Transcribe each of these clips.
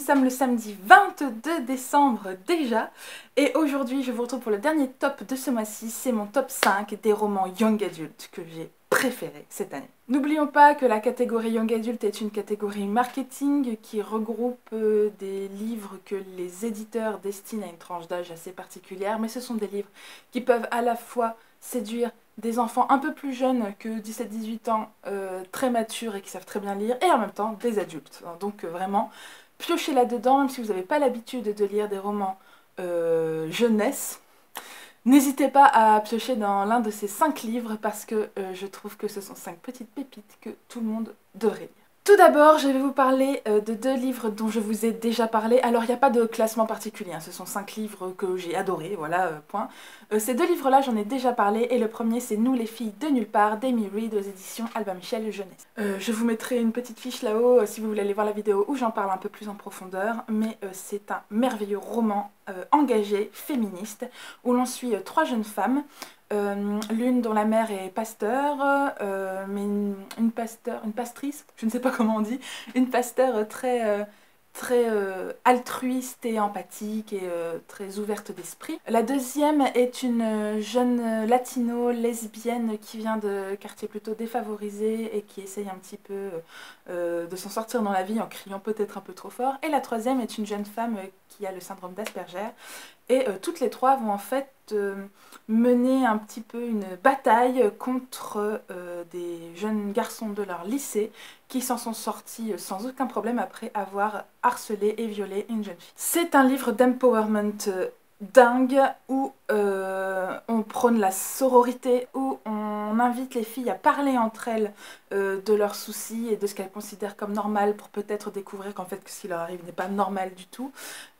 sommes le samedi 22 décembre déjà et aujourd'hui je vous retrouve pour le dernier top de ce mois-ci, c'est mon top 5 des romans Young Adult que j'ai préférés cette année. N'oublions pas que la catégorie Young Adult est une catégorie marketing qui regroupe des livres que les éditeurs destinent à une tranche d'âge assez particulière, mais ce sont des livres qui peuvent à la fois séduire des enfants un peu plus jeunes que 17-18 ans, très matures et qui savent très bien lire, et en même temps des adultes. Donc vraiment, piochez là-dedans, même si vous n'avez pas l'habitude de lire des romans jeunesse. N'hésitez pas à piocher dans l'un de ces 5 livres parce que je trouve que ce sont 5 petites pépites que tout le monde devrait lire. Tout d'abord, je vais vous parler de 2 livres dont je vous ai déjà parlé. Alors, il n'y a pas de classement particulier, hein. Ce sont 5 livres que j'ai adorés, voilà, point. Ces 2 livres-là, j'en ai déjà parlé, et le premier, c'est Nous les filles de nulle part, d'Amy Reed aux éditions Albin Michel Jeunesse. Je vous mettrai une petite fiche là-haut si vous voulez aller voir la vidéo où j'en parle un peu plus en profondeur, mais c'est un merveilleux roman engagé, féministe, où l'on suit 3 jeunes femmes. L'une dont la mère est pasteur, mais une pastrice, je ne sais pas comment on dit, une pasteur très altruiste et empathique et très ouverte d'esprit. La deuxième est une jeune latino lesbienne qui vient de quartiers plutôt défavorisés et qui essaye un petit peu de s'en sortir dans la vie en criant peut-être un peu trop fort. Et la troisième est une jeune femme qui a le syndrome d'Asperger. Et toutes les 3 vont en fait mener un petit peu une bataille contre des jeunes garçons de leur lycée qui s'en sont sortis sans aucun problème après avoir harcelé et violé une jeune fille. C'est un livre d'empowerment dingue où on prône la sororité, où on invite les filles à parler entre elles de leurs soucis et de ce qu'elles considèrent comme normal pour peut-être découvrir qu'en fait ce qui leur arrive n'est pas normal du tout.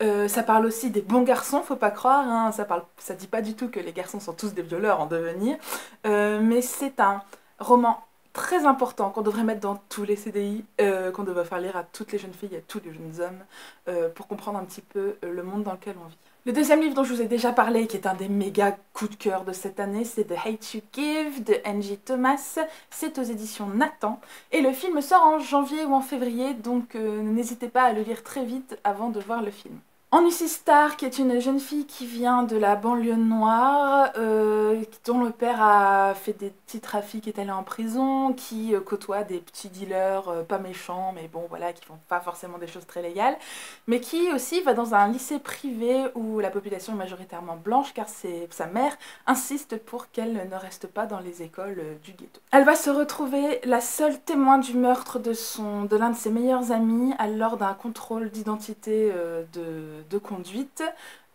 Ça parle aussi des bons garçons, faut pas croire, hein, ça dit pas du tout que les garçons sont tous des violeurs en devenir, mais c'est un roman très important qu'on devrait mettre dans tous les CDI, qu'on devrait faire lire à toutes les jeunes filles et à tous les jeunes hommes pour comprendre un petit peu le monde dans lequel on vit. Le deuxième livre dont je vous ai déjà parlé, qui est un des méga coups de cœur de cette année, c'est The Hate You Give de Angie Thomas. C'est aux éditions Nathan. Et le film sort en janvier ou en février, donc n'hésitez pas à le lire très vite avant de voir le film. Anussi Star, qui est une jeune fille qui vient de la banlieue noire, dont le père a fait des petits trafics, est allé en prison, qui côtoie des petits dealers pas méchants, mais bon voilà, qui font pas forcément des choses très légales, mais qui aussi va dans un lycée privé où la population est majoritairement blanche, car sa mère insiste pour qu'elle ne reste pas dans les écoles du ghetto. Elle va se retrouver la seule témoin du meurtre de l'un de ses meilleurs amis lors d'un contrôle d'identité de conduite,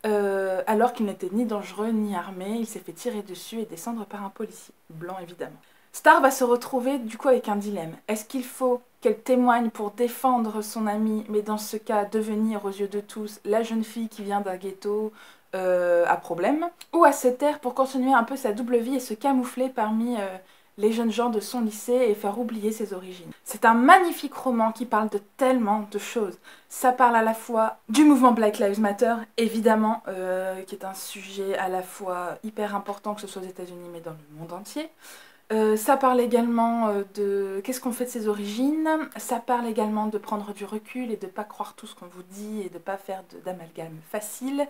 alors qu'il n'était ni dangereux ni armé. Il s'est fait tirer dessus et descendre par un policier, blanc évidemment. Star va se retrouver du coup avec un dilemme. Est-ce qu'il faut qu'elle témoigne pour défendre son ami, mais dans ce cas devenir aux yeux de tous la jeune fille qui vient d'un ghetto à problème, ou à se taire pour continuer un peu sa double vie et se camoufler parmi les jeunes gens de son lycée et faire oublier ses origines. C'est un magnifique roman qui parle de tellement de choses. Ça parle à la fois du mouvement Black Lives Matter, évidemment, qui est un sujet à la fois hyper important, que ce soit aux États-Unis mais dans le monde entier. Ça parle également de qu'est-ce qu'on fait de ses origines, ça parle également de prendre du recul et de ne pas croire tout ce qu'on vous dit et de ne pas faire d'amalgame facile.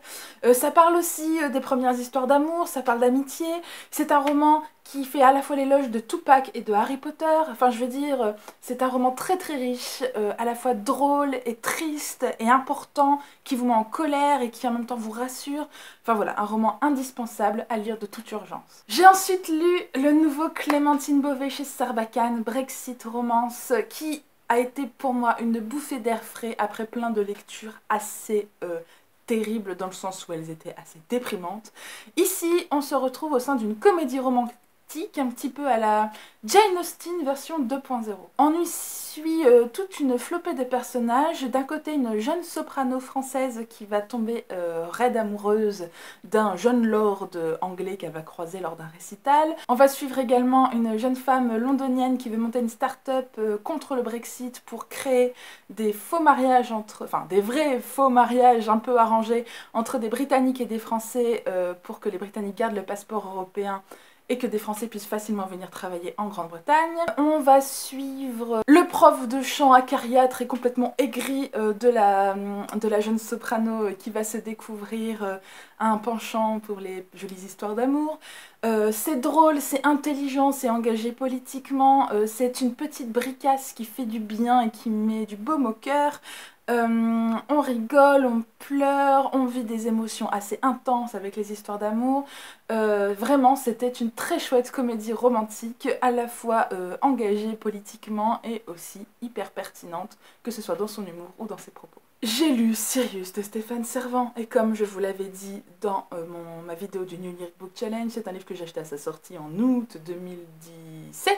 Ça parle aussi des premières histoires d'amour, ça parle d'amitié. C'est un roman qui fait à la fois l'éloge de Tupac et de Harry Potter. Enfin, je veux dire, c'est un roman très très riche, à la fois drôle et triste et important, qui vous met en colère et qui en même temps vous rassure. Enfin voilà, un roman indispensable à lire de toute urgence. J'ai ensuite lu le nouveau Clémentine Beauvais chez Sarbacane, Brexit Romance, qui a été pour moi une bouffée d'air frais après plein de lectures assez terribles, dans le sens où elles étaient assez déprimantes. Ici, on se retrouve au sein d'une comédie romantique un petit peu à la Jane Austen version 2.0. On y suit toute une flopée de personnages. D'un côté, une jeune soprano française qui va tomber raide amoureuse d'un jeune lord anglais qu'elle va croiser lors d'un récital. On va suivre également une jeune femme londonienne qui veut monter une start-up contre le Brexit pour créer des faux mariages des vrais faux mariages un peu arrangés entre des Britanniques et des Français pour que les Britanniques gardent le passeport européen et que des Français puissent facilement venir travailler en Grande-Bretagne. On va suivre le prof de chant acariâtre et complètement aigri de la jeune soprano qui va se découvrir un penchant pour les jolies histoires d'amour. C'est drôle, c'est intelligent, c'est engagé politiquement, c'est une petite bricasse qui fait du bien et qui met du baume au cœur. On rigole, on pleure, on vit des émotions assez intenses avec les histoires d'amour. Vraiment, c'était une très chouette comédie romantique, à la fois engagée politiquement et aussi hyper pertinente, que ce soit dans son humour ou dans ses propos. J'ai lu Sirius de Stéphane Servan, et comme je vous l'avais dit dans ma vidéo du New Lyric Book Challenge, c'est un livre que j'ai acheté à sa sortie en août 2017,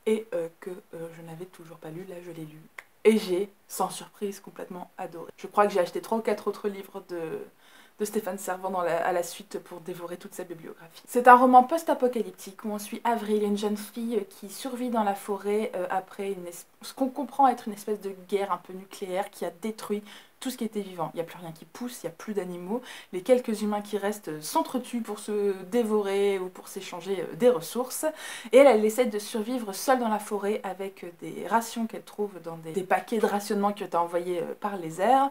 et que je n'avais toujours pas lu, là je l'ai lu. Et j'ai, sans surprise, complètement adoré. Je crois que j'ai acheté 3 ou 4 autres livres de Stéphane Servan à la suite pour dévorer toute sa bibliographie. C'est un roman post-apocalyptique où on suit Avril, une jeune fille qui survit dans la forêt après ce qu'on comprend être une espèce de guerre un peu nucléaire qui a détruit tout ce qui était vivant. Il n'y a plus rien qui pousse, il n'y a plus d'animaux. Les quelques humains qui restent s'entretuent pour se dévorer ou pour s'échanger des ressources. Et elle essaie de survivre seule dans la forêt avec des rations qu'elle trouve dans des paquets de rationnement qui ont été envoyés par les airs.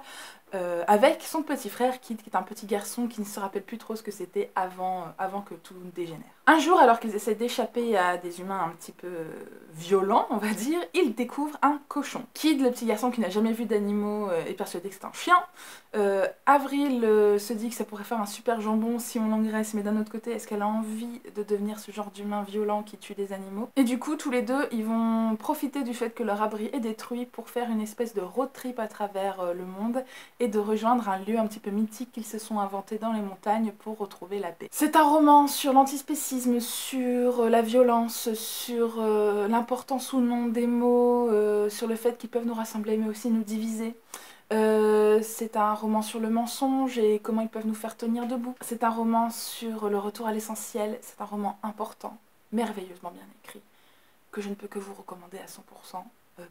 Avec son petit frère Kid, qui est un petit garçon qui ne se rappelle plus trop ce que c'était avant que tout dégénère. Un jour, alors qu'ils essaient d'échapper à des humains un petit peu violents, on va dire, ils découvrent un cochon. Kid, le petit garçon qui n'a jamais vu d'animaux, est persuadé que c'est un chien. Avril se dit que ça pourrait faire un super jambon si on l'engraisse, mais d'un autre côté, est-ce qu'elle a envie de devenir ce genre d'humain violent qui tue des animaux? Et du coup, tous les deux, ils vont profiter du fait que leur abri est détruit pour faire une espèce de road trip à travers le monde et de rejoindre un lieu un petit peu mythique qu'ils se sont inventés dans les montagnes pour retrouver la paix. C'est un roman sur l'antispécisme, sur la violence, sur l'importance ou non des mots, sur le fait qu'ils peuvent nous rassembler mais aussi nous diviser. C'est un roman sur le mensonge et comment ils peuvent nous faire tenir debout. C'est un roman sur le retour à l'essentiel, c'est un roman important, merveilleusement bien écrit, que je ne peux que vous recommander à 100%.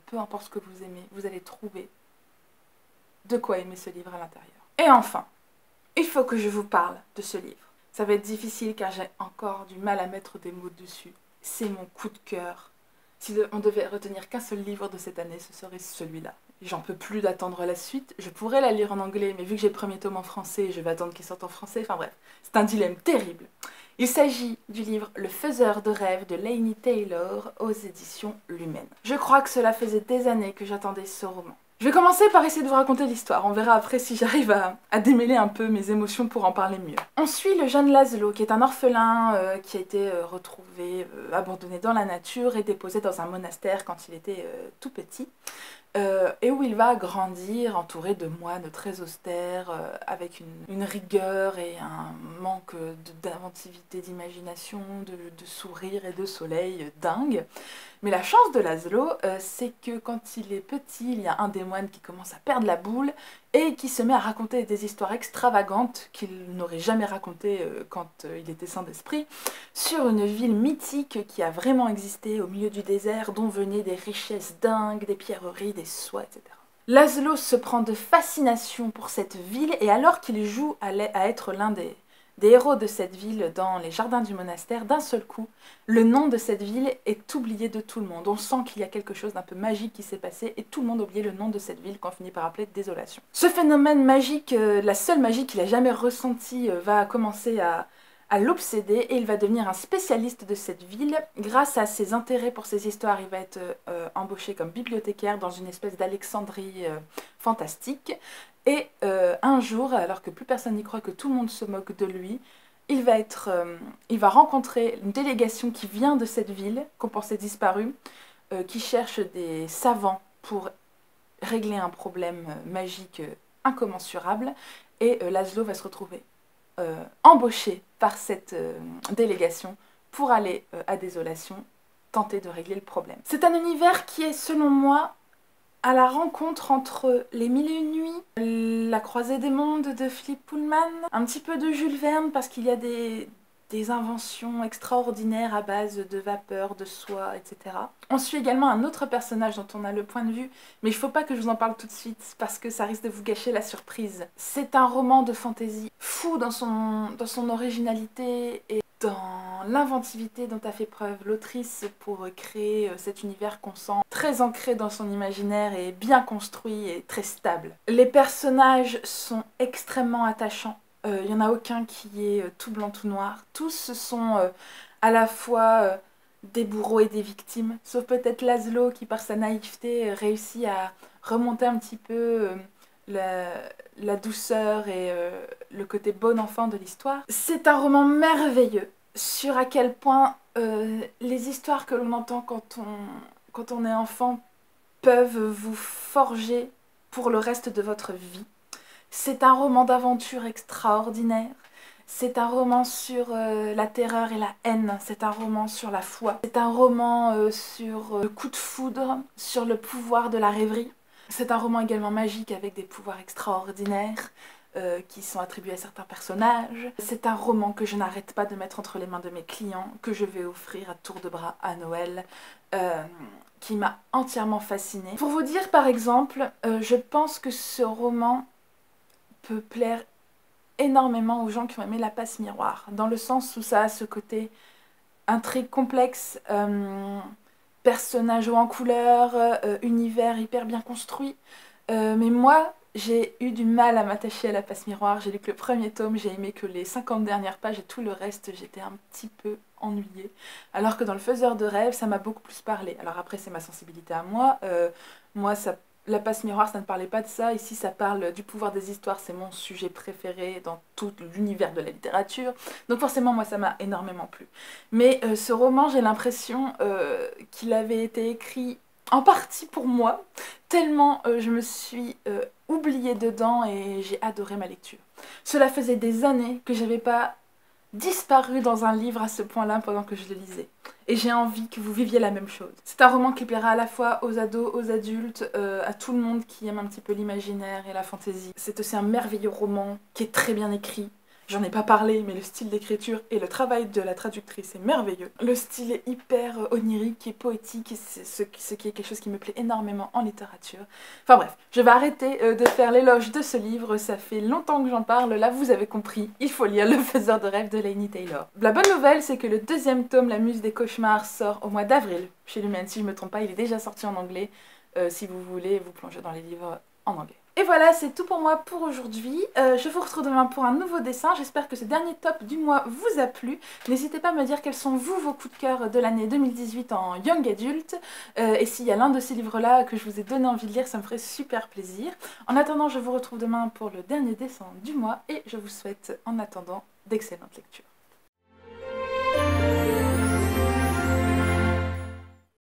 Peu importe ce que vous aimez, vous allez trouver de quoi aimer ce livre à l'intérieur. Et enfin, il faut que je vous parle de ce livre. Ça va être difficile car j'ai encore du mal à mettre des mots dessus. C'est mon coup de cœur. Si on devait retenir qu'un seul livre de cette année, ce serait celui-là. J'en peux plus d'attendre la suite. Je pourrais la lire en anglais, mais vu que j'ai le premier tome en français, je vais attendre qu'il sorte en français. Enfin bref, c'est un dilemme terrible. Il s'agit du livre Le Faiseur de rêves de Laini Taylor aux éditions Lumen. Je crois que cela faisait des années que j'attendais ce roman. Je vais commencer par essayer de vous raconter l'histoire, on verra après si j'arrive à démêler un peu mes émotions pour en parler mieux. On suit le jeune Laszlo, qui est un orphelin qui a été retrouvé abandonné dans la nature et déposé dans un monastère quand il était tout petit. Et où il va grandir entouré de moines très austères, avec une rigueur et un manque d'inventivité, d'imagination, de sourire et de soleil dingue. Mais la chance de Laszlo, c'est que quand il est petit, il y a un des moines qui commence à perdre la boule et qui se met à raconter des histoires extravagantes qu'il n'aurait jamais racontées quand il était sain d'esprit, sur une ville mythique qui a vraiment existé au milieu du désert, dont venaient des richesses dingues, des pierreries, des soies, etc. Laszlo se prend de fascination pour cette ville et alors qu'il joue à être l'un des héros de cette ville dans les jardins du monastère, d'un seul coup, le nom de cette ville est oublié de tout le monde. On sent qu'il y a quelque chose d'un peu magique qui s'est passé et tout le monde a oublié le nom de cette ville qu'on finit par appeler désolation. Ce phénomène magique, la seule magie qu'il a jamais ressentie, va commencer à l'obséder et il va devenir un spécialiste de cette ville. Grâce à ses intérêts pour ces histoires, il va être embauché comme bibliothécaire dans une espèce d'Alexandrie fantastique. Et un jour, alors que plus personne n'y croit, que tout le monde se moque de lui, il va rencontrer une délégation qui vient de cette ville, qu'on pensait disparue, qui cherche des savants pour régler un problème magique incommensurable. Et Laszlo va se retrouver embauché par cette délégation pour aller à Désolation, tenter de régler le problème. C'est un univers qui est, selon moi, à la rencontre entre Les Mille et une Nuits, La Croisée des Mondes de Philippe Pullman, un petit peu de Jules Verne parce qu'il y a des inventions extraordinaires à base de vapeur, de soie, etc. On suit également un autre personnage dont on a le point de vue, mais il ne faut pas que je vous en parle tout de suite parce que ça risque de vous gâcher la surprise. C'est un roman de fantasy fou dans son originalité et dans l'inventivité dont a fait preuve l'autrice pour créer cet univers qu'on sent très ancré dans son imaginaire et bien construit et très stable. Les personnages sont extrêmement attachants. Il n'y en a aucun qui est tout blanc tout noir. Tous sont à la fois des bourreaux et des victimes, sauf peut-être Laszlo qui par sa naïveté réussit à remonter un petit peu la douceur et le côté bon enfant de l'histoire. C'est un roman merveilleux sur à quel point les histoires que l'on entend quand on est enfant peuvent vous forger pour le reste de votre vie. C'est un roman d'aventure extraordinaire. C'est un roman sur la terreur et la haine. C'est un roman sur la foi. C'est un roman sur le coup de foudre, sur le pouvoir de la rêverie. C'est un roman également magique avec des pouvoirs extraordinaires qui sont attribués à certains personnages. C'est un roman que je n'arrête pas de mettre entre les mains de mes clients, que je vais offrir à tour de bras à Noël, qui m'a entièrement fascinée. Pour vous dire par exemple, je pense que ce roman peut plaire énormément aux gens qui ont aimé La Passe Miroir, dans le sens où ça a ce côté intrigue complexe, personnages hauts en couleur, univers hyper bien construit. Mais moi, j'ai eu du mal à m'attacher à La Passe Miroir. J'ai lu que le premier tome, j'ai aimé que les 50 dernières pages et tout le reste, j'étais un petit peu ennuyée. Alors que dans Le Faiseur de rêves, ça m'a beaucoup plus parlé. Alors après, c'est ma sensibilité à moi. La Passe Miroir, ça ne parlait pas de ça. Ici, ça parle du pouvoir des histoires. C'est mon sujet préféré dans tout l'univers de la littérature. Donc forcément, moi, ça m'a énormément plu. Mais ce roman, j'ai l'impression qu'il avait été écrit en partie pour moi, tellement je me suis oubliée dedans et j'ai adoré ma lecture. Cela faisait des années que j'avais pas disparu dans un livre à ce point-là pendant que je le lisais. Et j'ai envie que vous viviez la même chose. C'est un roman qui plaira à la fois aux ados, aux adultes, à tout le monde qui aime un petit peu l'imaginaire et la fantaisie. C'est aussi un merveilleux roman qui est très bien écrit. J'en ai pas parlé, mais le style d'écriture et le travail de la traductrice est merveilleux. Le style est hyper onirique et poétique, et c'est ce qui est quelque chose qui me plaît énormément en littérature. Enfin bref, je vais arrêter de faire l'éloge de ce livre, ça fait longtemps que j'en parle, là vous avez compris, il faut lire Le Faiseur de rêves de Laini Taylor. La bonne nouvelle, c'est que le deuxième tome, La Muse des cauchemars, sort au mois d'avril chez Lumen, si je me trompe pas, il est déjà sorti en anglais, si vous voulez vous plonger dans les livres en anglais. Et voilà, c'est tout pour moi pour aujourd'hui. Je vous retrouve demain pour un nouveau dessin. J'espère que ce dernier top du mois vous a plu. N'hésitez pas à me dire quels sont vos coups de cœur de l'année 2018 en Young Adult. Et s'il y a l'un de ces livres-là que je vous ai donné envie de lire, ça me ferait super plaisir. En attendant, je vous retrouve demain pour le dernier dessin du mois. Et je vous souhaite en attendant d'excellentes lectures.